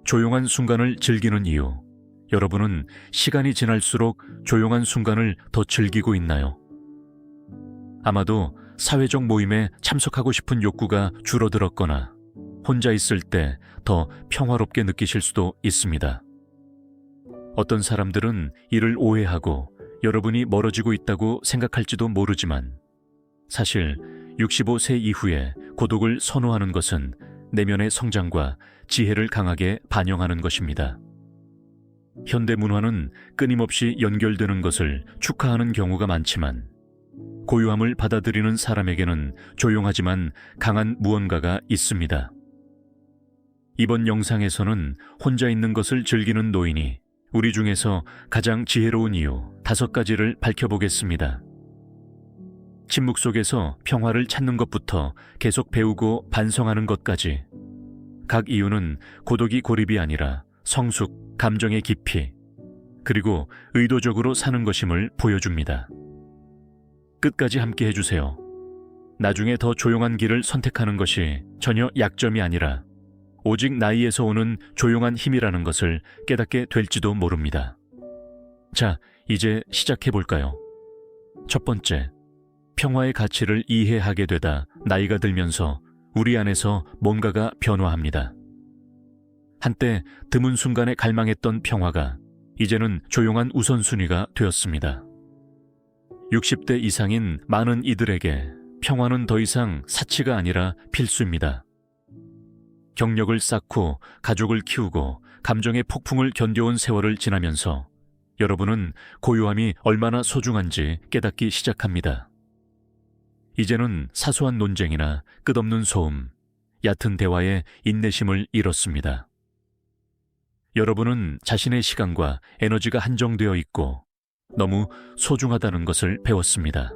조용한 순간을 즐기는 이유, 여러분은 시간이 지날수록 조용한 순간을 더 즐기고 있나요? 아마도 사회적 모임에 참석하고 싶은 욕구가 줄어들었거나 혼자 있을 때 더 평화롭게 느끼실 수도 있습니다. 어떤 사람들은 이를 오해하고 여러분이 멀어지고 있다고 생각할지도 모르지만 사실 65세 이후에 고독을 선호하는 것은 내면의 성장과 지혜를 강하게 반영하는 것입니다. 현대 문화는 끊임없이 연결되는 것을 축하하는 경우가 많지만 고요함을 받아들이는 사람에게는 조용하지만 강한 무언가가 있습니다. 이번 영상에서는 혼자 있는 것을 즐기는 노인이 우리 중에서 가장 지혜로운 이유 5가지를 밝혀보겠습니다. 침묵 속에서 평화를 찾는 것부터 계속 배우고 반성하는 것까지, 각 이유는 고독이 고립이 아니라 성숙, 감정의 깊이, 그리고 의도적으로 사는 것임을 보여줍니다. 끝까지 함께 해주세요. 나중에 더 조용한 길을 선택하는 것이 전혀 약점이 아니라 오직 나이에서 오는 조용한 힘이라는 것을 깨닫게 될지도 모릅니다. 자, 이제 시작해볼까요? 첫 번째, 평화의 가치를 이해하게 되다 나이가 들면서 우리 안에서 뭔가가 변화합니다. 한때 드문 순간에 갈망했던 평화가 이제는 조용한 우선순위가 되었습니다. 60대 이상인 많은 이들에게 평화는 더 이상 사치가 아니라 필수입니다. 경력을 쌓고 가족을 키우고 감정의 폭풍을 견뎌온 세월을 지나면서 여러분은 고요함이 얼마나 소중한지 깨닫기 시작합니다. 이제는 사소한 논쟁이나 끝없는 소음, 얕은 대화에 인내심을 잃었습니다. 여러분은 자신의 시간과 에너지가 한정되어 있고 너무 소중하다는 것을 배웠습니다.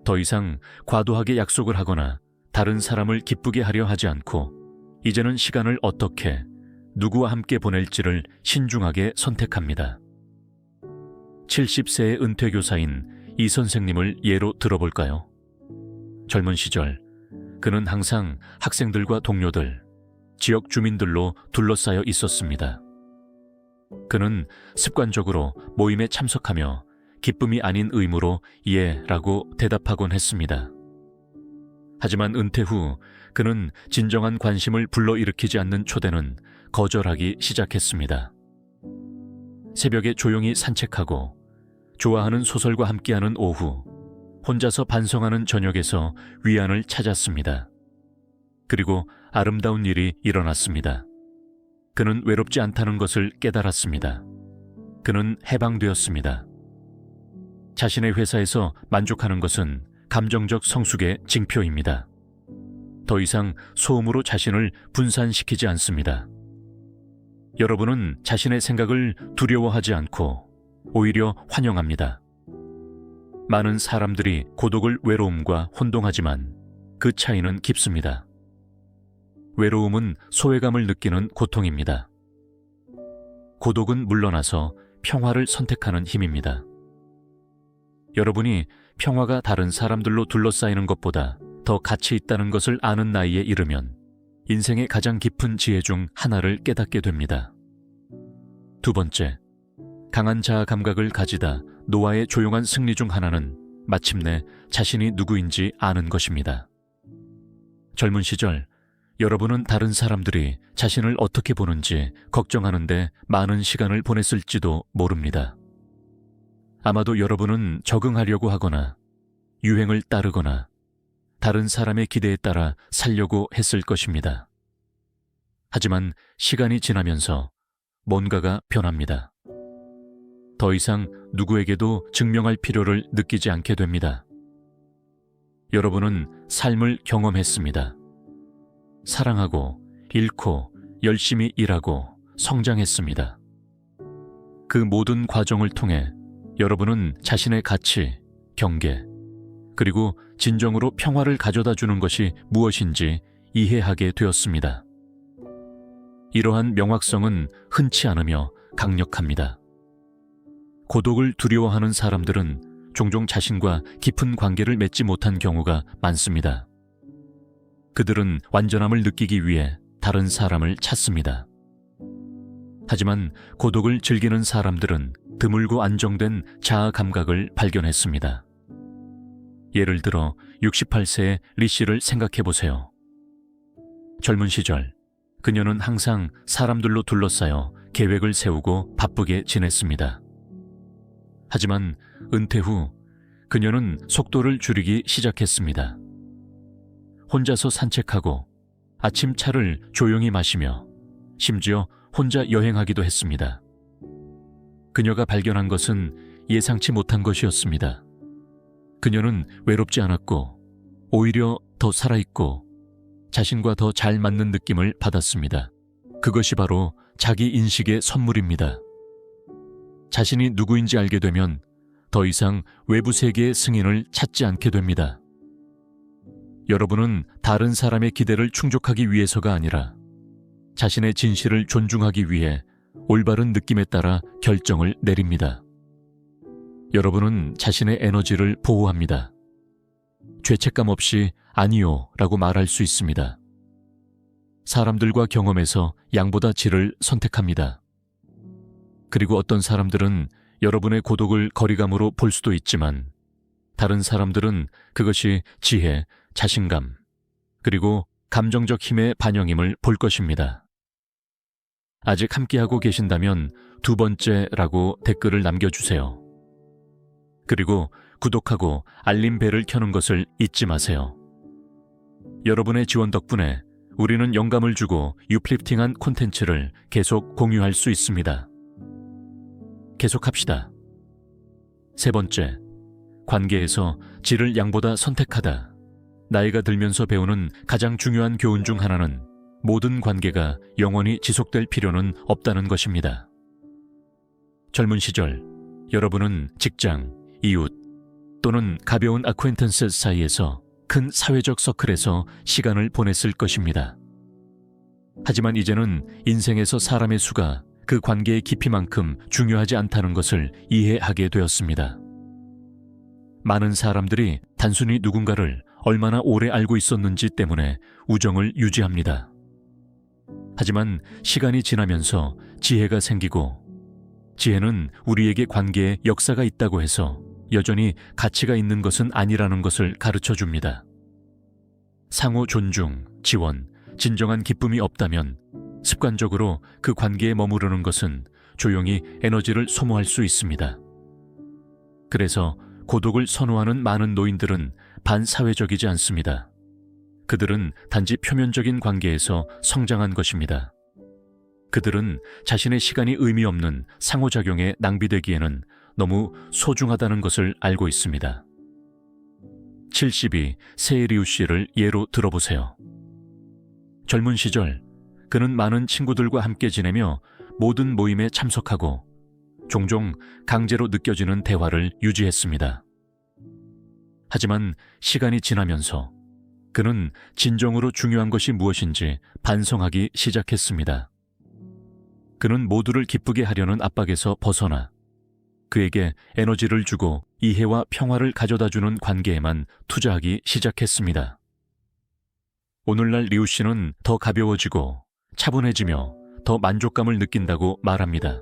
더 이상 과도하게 약속을 하거나 다른 사람을 기쁘게 하려 하지 않고 이제는 시간을 어떻게, 누구와 함께 보낼지를 신중하게 선택합니다. 70세의 은퇴교사인 이 선생님을 예로 들어볼까요? 젊은 시절, 그는 항상 학생들과 동료들, 지역 주민들로 둘러싸여 있었습니다. 그는 습관적으로 모임에 참석하며 기쁨이 아닌 의무로 예 라고 대답하곤 했습니다. 하지만 은퇴 후 그는 진정한 관심을 불러일으키지 않는 초대는 거절하기 시작했습니다. 새벽에 조용히 산책하고 좋아하는 소설과 함께하는 오후, 혼자서 반성하는 저녁에서 위안을 찾았습니다. 그리고 아름다운 일이 일어났습니다. 그는 외롭지 않다는 것을 깨달았습니다. 그는 해방되었습니다. 자신의 회사에서 만족하는 것은 감정적 성숙의 징표입니다. 더 이상 소음으로 자신을 분산시키지 않습니다. 여러분은 자신의 생각을 두려워하지 않고 오히려 환영합니다. 많은 사람들이 고독을 외로움과 혼동하지만 그 차이는 깊습니다. 외로움은 소외감을 느끼는 고통입니다. 고독은 물러나서 평화를 선택하는 힘입니다. 여러분이 평화가 다른 사람들로 둘러싸이는 것보다 더 가치 있다는 것을 아는 나이에 이르면 인생의 가장 깊은 지혜 중 하나를 깨닫게 됩니다. 두 번째, 강한 자아 감각을 가지다 노아의 조용한 승리 중 하나는 마침내 자신이 누구인지 아는 것입니다. 젊은 시절, 여러분은 다른 사람들이 자신을 어떻게 보는지 걱정하는데 많은 시간을 보냈을지도 모릅니다. 아마도 여러분은 적응하려고 하거나 유행을 따르거나 다른 사람의 기대에 따라 살려고 했을 것입니다. 하지만 시간이 지나면서 뭔가가 변합니다. 더 이상 누구에게도 증명할 필요를 느끼지 않게 됩니다. 여러분은 삶을 경험했습니다. 사랑하고 잃고 열심히 일하고 성장했습니다. 그 모든 과정을 통해 여러분은 자신의 가치, 경계, 그리고 진정으로 평화를 가져다 주는 것이 무엇인지 이해하게 되었습니다. 이러한 명확성은 흔치 않으며 강력합니다. 고독을 두려워하는 사람들은 종종 자신과 깊은 관계를 맺지 못한 경우가 많습니다. 그들은 완전함을 느끼기 위해 다른 사람을 찾습니다. 하지만 고독을 즐기는 사람들은 드물고 안정된 자아 감각을 발견했습니다. 예를 들어 68세의 리 씨를 생각해 보세요. 젊은 시절, 그녀는 항상 사람들로 둘러싸여 계획을 세우고 바쁘게 지냈습니다. 하지만 은퇴 후 그녀는 속도를 줄이기 시작했습니다. 혼자서 산책하고 아침 차를 조용히 마시며 심지어 혼자 여행하기도 했습니다. 그녀가 발견한 것은 예상치 못한 것이었습니다. 그녀는 외롭지 않았고 오히려 더 살아있고 자신과 더 잘 맞는 느낌을 받았습니다. 그것이 바로 자기 인식의 선물입니다. 자신이 누구인지 알게 되면 더 이상 외부 세계의 승인을 찾지 않게 됩니다. 여러분은 다른 사람의 기대를 충족하기 위해서가 아니라 자신의 진실을 존중하기 위해 올바른 느낌에 따라 결정을 내립니다. 여러분은 자신의 에너지를 보호합니다. 죄책감 없이 아니요 라고 말할 수 있습니다. 사람들과 경험에서 양보다 질을 선택합니다. 그리고 어떤 사람들은 여러분의 고독을 거리감으로 볼 수도 있지만 다른 사람들은 그것이 지혜, 자신감, 그리고 감정적 힘의 반영임을 볼 것입니다. 아직 함께하고 계신다면 두 번째라고 댓글을 남겨주세요. 그리고 구독하고 알림벨을 켜는 것을 잊지 마세요. 여러분의 지원 덕분에 우리는 영감을 주고 유플리프팅한 콘텐츠를 계속 공유할 수 있습니다. 계속합시다. 세 번째, 관계에서 질을 양보다 선택하다. 나이가 들면서 배우는 가장 중요한 교훈 중 하나는 모든 관계가 영원히 지속될 필요는 없다는 것입니다. 젊은 시절, 여러분은 직장, 이웃 또는 가벼운 아쿠엔턴스 사이에서 큰 사회적 서클에서 시간을 보냈을 것입니다. 하지만 이제는 인생에서 사람의 수가 그 관계의 깊이만큼 중요하지 않다는 것을 이해하게 되었습니다. 많은 사람들이 단순히 누군가를 얼마나 오래 알고 있었는지 때문에 우정을 유지합니다. 하지만 시간이 지나면서 지혜가 생기고 지혜는 우리에게 관계에 역사가 있다고 해서 여전히 가치가 있는 것은 아니라는 것을 가르쳐 줍니다. 상호 존중, 지원, 진정한 기쁨이 없다면 습관적으로 그 관계에 머무르는 것은 조용히 에너지를 소모할 수 있습니다. 그래서 고독을 선호하는 많은 노인들은 반사회적이지 않습니다. 그들은 단지 표면적인 관계에서 성장한 것입니다. 그들은 자신의 시간이 의미 없는 상호작용에 낭비되기에는 너무 소중하다는 것을 알고 있습니다. 72 세이리우 씨를 예로 들어보세요. 젊은 시절 그는 많은 친구들과 함께 지내며 모든 모임에 참석하고 종종 강제로 느껴지는 대화를 유지했습니다. 하지만 시간이 지나면서 그는 진정으로 중요한 것이 무엇인지 반성하기 시작했습니다. 그는 모두를 기쁘게 하려는 압박에서 벗어나 그에게 에너지를 주고 이해와 평화를 가져다주는 관계에만 투자하기 시작했습니다. 오늘날 리우 씨는 더 가벼워지고 차분해지며 더 만족감을 느낀다고 말합니다.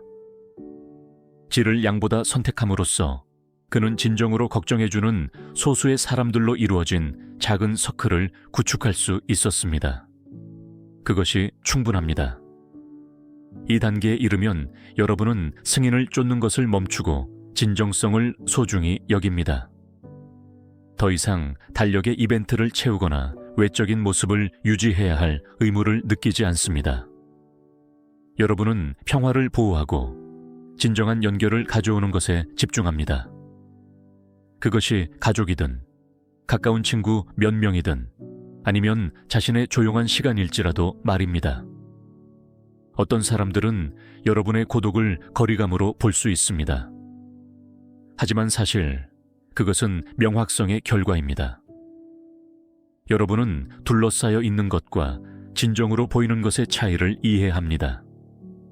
질을 양보다 선택함으로써 그는 진정으로 걱정해주는 소수의 사람들로 이루어진 작은 서클을 구축할 수 있었습니다. 그것이 충분합니다. 이 단계에 이르면 여러분은 승인을 쫓는 것을 멈추고 진정성을 소중히 여깁니다. 더 이상 달력의 이벤트를 채우거나 외적인 모습을 유지해야 할 의무를 느끼지 않습니다. 여러분은 평화를 보호하고 진정한 연결을 가져오는 것에 집중합니다. 그것이 가족이든 가까운 친구 몇 명이든 아니면 자신의 조용한 시간일지라도 말입니다. 어떤 사람들은 여러분의 고독을 거리감으로 볼 수 있습니다. 하지만 사실 그것은 명확성의 결과입니다. 여러분은 둘러싸여 있는 것과 진정으로 보이는 것의 차이를 이해합니다.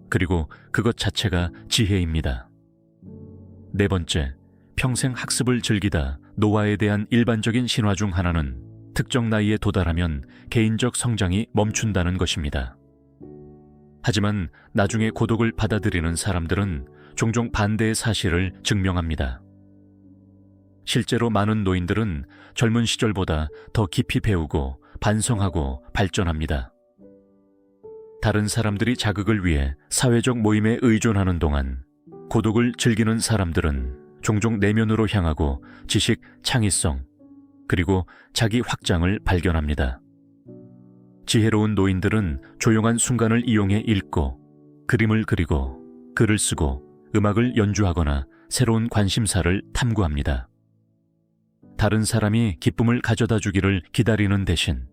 그리고 그것 자체가 지혜입니다. 네 번째, 평생 학습을 즐기다. 노화에 대한 일반적인 신화 중 하나는 특정 나이에 도달하면 개인적 성장이 멈춘다는 것입니다. 하지만 나중에 고독을 받아들이는 사람들은 종종 반대의 사실을 증명합니다. 실제로 많은 노인들은 젊은 시절보다 더 깊이 배우고 반성하고 발전합니다. 다른 사람들이 자극을 위해 사회적 모임에 의존하는 동안 고독을 즐기는 사람들은 종종 내면으로 향하고 지식, 창의성, 그리고 자기 확장을 발견합니다. 지혜로운 노인들은 조용한 순간을 이용해 읽고, 그림을 그리고, 글을 쓰고, 음악을 연주하거나 새로운 관심사를 탐구합니다. 다른 사람이 기쁨을 가져다 주기를 기다리는 대신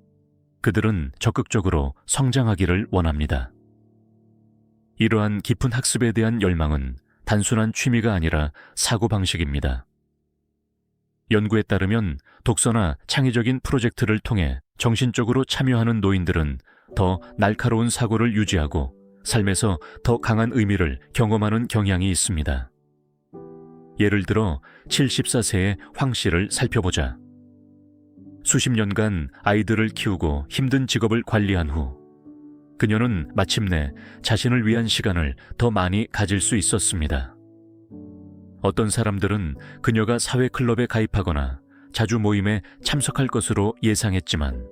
그들은 적극적으로 성장하기를 원합니다. 이러한 깊은 학습에 대한 열망은 단순한 취미가 아니라 사고방식입니다. 연구에 따르면 독서나 창의적인 프로젝트를 통해 정신적으로 참여하는 노인들은 더 날카로운 사고를 유지하고 삶에서 더 강한 의미를 경험하는 경향이 있습니다. 예를 들어 74세의 황 씨를 살펴보자. 수십 년간 아이들을 키우고 힘든 직업을 관리한 후 그녀는 마침내 자신을 위한 시간을 더 많이 가질 수 있었습니다. 어떤 사람들은 그녀가 사회 클럽에 가입하거나 자주 모임에 참석할 것으로 예상했지만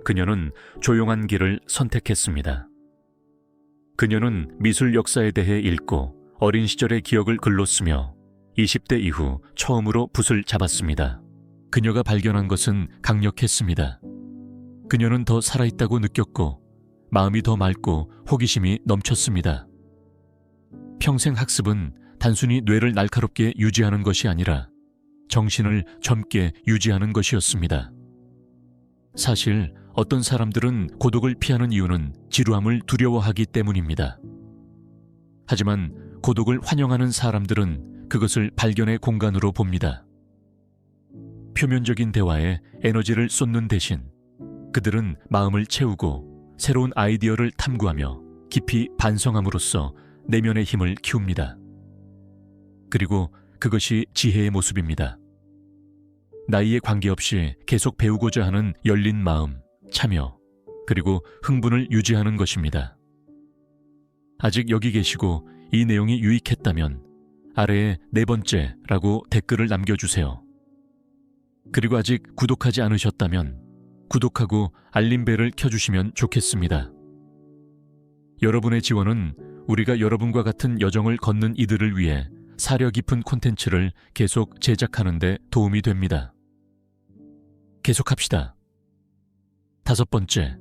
그녀는 조용한 길을 선택했습니다. 그녀는 미술 역사에 대해 읽고 어린 시절의 기억을 글로 쓰며 20대 이후 처음으로 붓을 잡았습니다. 그녀가 발견한 것은 강력했습니다. 그녀는 더 살아있다고 느꼈고 마음이 더 맑고 호기심이 넘쳤습니다. 평생 학습은 단순히 뇌를 날카롭게 유지하는 것이 아니라 정신을 젊게 유지하는 것이었습니다. 사실 어떤 사람들은 고독을 피하는 이유는 지루함을 두려워하기 때문입니다. 하지만 고독을 환영하는 사람들은 그것을 발견의 공간으로 봅니다. 표면적인 대화에 에너지를 쏟는 대신 그들은 마음을 채우고 새로운 아이디어를 탐구하며 깊이 반성함으로써 내면의 힘을 키웁니다. 그리고 그것이 지혜의 모습입니다. 나이에 관계없이 계속 배우고자 하는 열린 마음, 참여, 그리고 흥분을 유지하는 것입니다. 아직 여기 계시고 이 내용이 유익했다면 아래에 4번째라고 댓글을 남겨주세요. 그리고 아직 구독하지 않으셨다면 구독하고 알림벨을 켜주시면 좋겠습니다. 여러분의 지원은 우리가 여러분과 같은 여정을 걷는 이들을 위해 사려 깊은 콘텐츠를 계속 제작하는 데 도움이 됩니다. 계속합시다. 5번째,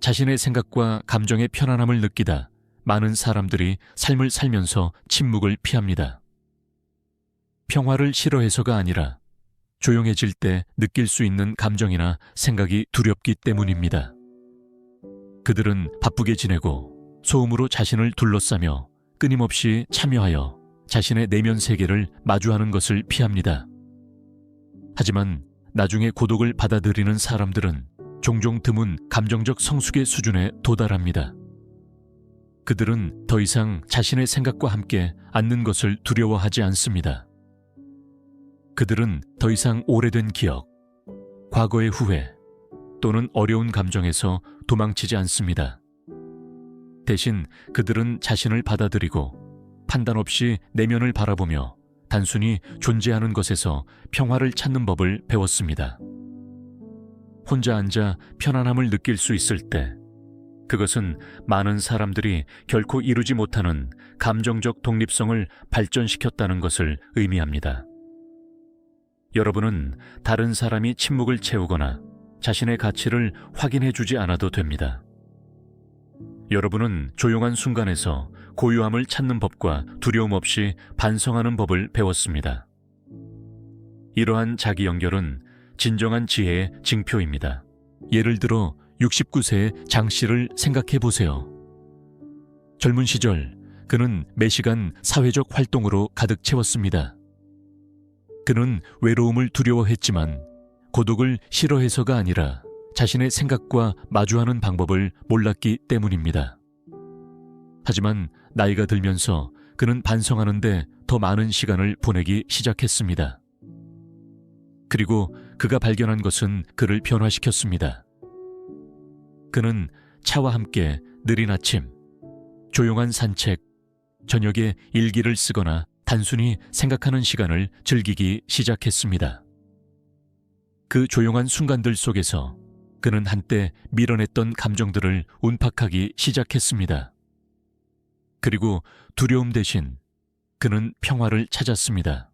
자신의 생각과 감정의 편안함을 느끼다 많은 사람들이 삶을 살면서 침묵을 피합니다. 평화를 싫어해서가 아니라 조용해질 때 느낄 수 있는 감정이나 생각이 두렵기 때문입니다. 그들은 바쁘게 지내고 소음으로 자신을 둘러싸며 끊임없이 참여하여 자신의 내면 세계를 마주하는 것을 피합니다. 하지만 나중에 고독을 받아들이는 사람들은 종종 드문 감정적 성숙의 수준에 도달합니다. 그들은 더 이상 자신의 생각과 함께 앉는 것을 두려워하지 않습니다. 그들은 더 이상 오래된 기억, 과거의 후회 또는 어려운 감정에서 도망치지 않습니다. 대신 그들은 자신을 받아들이고 판단 없이 내면을 바라보며 단순히 존재하는 것에서 평화를 찾는 법을 배웠습니다. 혼자 앉아 편안함을 느낄 수 있을 때 그것은 많은 사람들이 결코 이루지 못하는 감정적 독립성을 발전시켰다는 것을 의미합니다. 여러분은 다른 사람이 침묵을 채우거나 자신의 가치를 확인해 주지 않아도 됩니다. 여러분은 조용한 순간에서 고요함을 찾는 법과 두려움 없이 반성하는 법을 배웠습니다. 이러한 자기 연결은 진정한 지혜의 징표입니다. 예를 들어 69세의 장 씨를 생각해 보세요. 젊은 시절 그는 매시간 사회적 활동으로 가득 채웠습니다. 그는 외로움을 두려워했지만 고독을 싫어해서가 아니라 자신의 생각과 마주하는 방법을 몰랐기 때문입니다. 하지만 나이가 들면서 그는 반성하는데 더 많은 시간을 보내기 시작했습니다. 그리고 그가 발견한 것은 그를 변화시켰습니다. 그는 차와 함께 느린 아침, 조용한 산책, 저녁에 일기를 쓰거나 단순히 생각하는 시간을 즐기기 시작했습니다. 그 조용한 순간들 속에서 그는 한때 밀어냈던 감정들을 운팍하기 시작했습니다. 그리고 두려움 대신 그는 평화를 찾았습니다.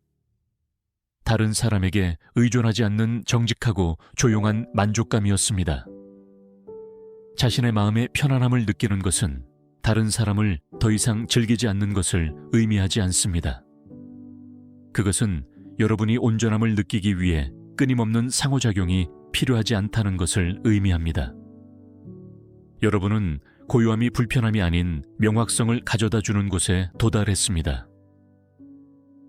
다른 사람에게 의존하지 않는 정직하고 조용한 만족감이었습니다. 자신의 마음의 편안함을 느끼는 것은 다른 사람을 더 이상 즐기지 않는 것을 의미하지 않습니다. 그것은 여러분이 온전함을 느끼기 위해 끊임없는 상호작용이 필요하지 않다는 것을 의미합니다. 여러분은 고요함이 불편함이 아닌 명확성을 가져다 주는 곳에 도달했습니다.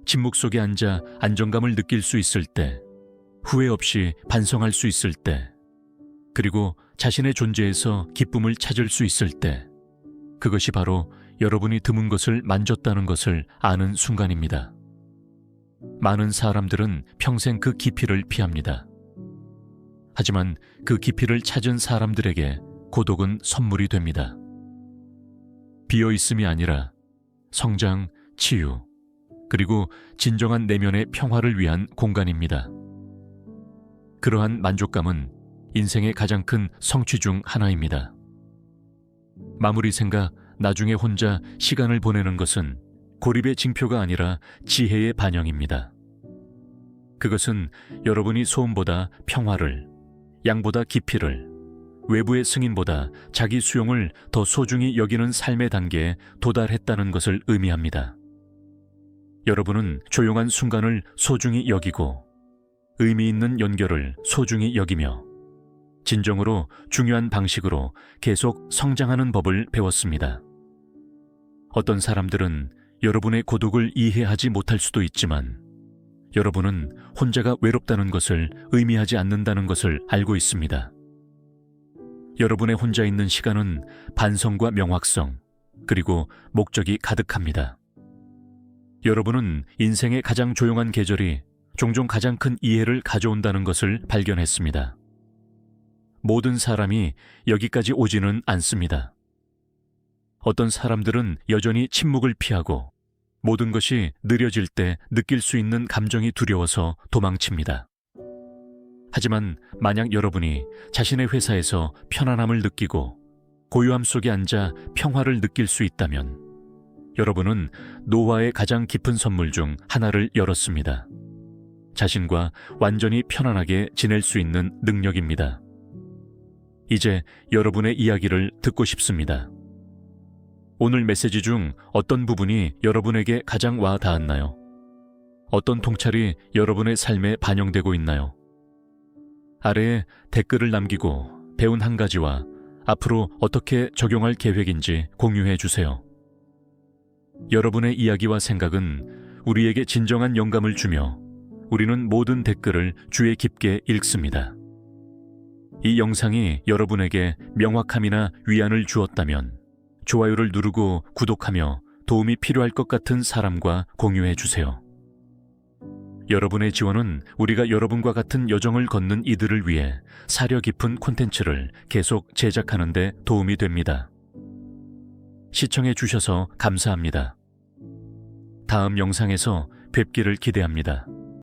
침묵 속에 앉아 안정감을 느낄 수 있을 때, 후회 없이 반성할 수 있을 때, 그리고 자신의 존재에서 기쁨을 찾을 수 있을 때, 그것이 바로 여러분이 드문 것을 만졌다는 것을 아는 순간입니다. 많은 사람들은 평생 그 깊이를 피합니다. 하지만 그 깊이를 찾은 사람들에게 고독은 선물이 됩니다. 비어있음이 아니라 성장, 치유, 그리고 진정한 내면의 평화를 위한 공간입니다. 그러한 만족감은 인생의 가장 큰 성취 중 하나입니다. 마무리 생각, 나중에 혼자 시간을 보내는 것은 고립의 징표가 아니라 지혜의 반영입니다. 그것은 여러분이 소음보다 평화를, 양보다 깊이를, 외부의 승인보다 자기 수용을 더 소중히 여기는 삶의 단계에 도달했다는 것을 의미합니다. 여러분은 조용한 순간을 소중히 여기고 의미 있는 연결을 소중히 여기며 진정으로 중요한 방식으로 계속 성장하는 법을 배웠습니다. 어떤 사람들은 여러분의 고독을 이해하지 못할 수도 있지만 여러분은 혼자가 외롭다는 것을 의미하지 않는다는 것을 알고 있습니다. 여러분의 혼자 있는 시간은 반성과 명확성, 그리고 목적이 가득합니다. 여러분은 인생의 가장 조용한 계절이 종종 가장 큰 이해를 가져온다는 것을 발견했습니다. 모든 사람이 여기까지 오지는 않습니다. 어떤 사람들은 여전히 침묵을 피하고 모든 것이 느려질 때 느낄 수 있는 감정이 두려워서 도망칩니다. 하지만 만약 여러분이 자신의 회사에서 편안함을 느끼고 고요함 속에 앉아 평화를 느낄 수 있다면 여러분은 노화의 가장 깊은 선물 중 하나를 열었습니다. 자신과 완전히 편안하게 지낼 수 있는 능력입니다. 이제 여러분의 이야기를 듣고 싶습니다. 오늘 메시지 중 어떤 부분이 여러분에게 가장 와 닿았나요? 어떤 통찰이 여러분의 삶에 반영되고 있나요? 아래에 댓글을 남기고 배운 한 가지와 앞으로 어떻게 적용할 계획인지 공유해 주세요. 여러분의 이야기와 생각은 우리에게 진정한 영감을 주며 우리는 모든 댓글을 주의 깊게 읽습니다. 이 영상이 여러분에게 명확함이나 위안을 주었다면 좋아요를 누르고 구독하며 도움이 필요할 것 같은 사람과 공유해 주세요. 여러분의 지원은 우리가 여러분과 같은 여정을 걷는 이들을 위해 사려 깊은 콘텐츠를 계속 제작하는 데 도움이 됩니다. 시청해 주셔서 감사합니다. 다음 영상에서 뵙기를 기대합니다.